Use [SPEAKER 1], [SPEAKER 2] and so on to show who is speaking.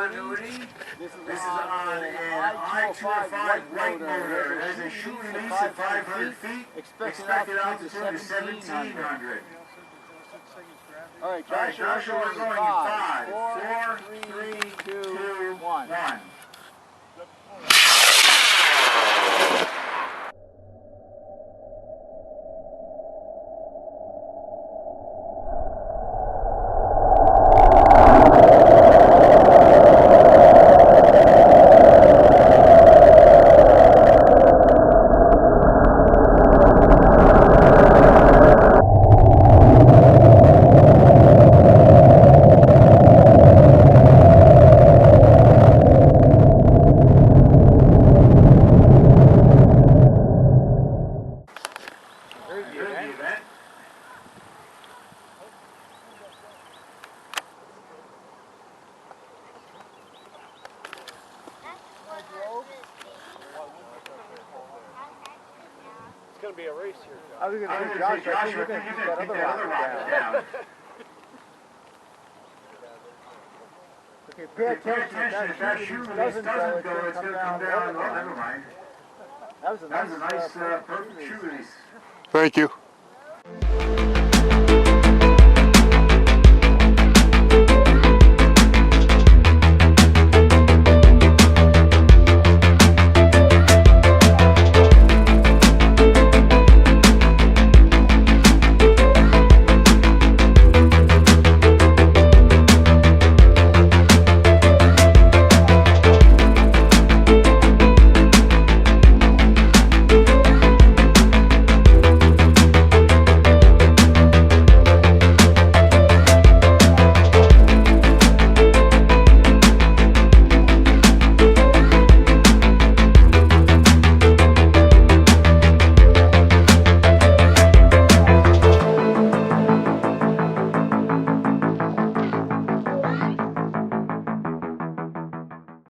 [SPEAKER 1] continuity. This is on an I205 White motor. It has a chute release of 500 feet. Expected altitude is 1,700.
[SPEAKER 2] All right,
[SPEAKER 1] Joshua, we're going in 5, 4, 3, 2, 1.
[SPEAKER 2] It's going to be a race here, Josh.
[SPEAKER 3] I was going to say, Josh, I think you're going to keep that other rocket down. Okay, pay attention. If that chute doesn't go, it's going to come down. Oh, never mind. That was a nice, perfect chute release.
[SPEAKER 4] Thank you.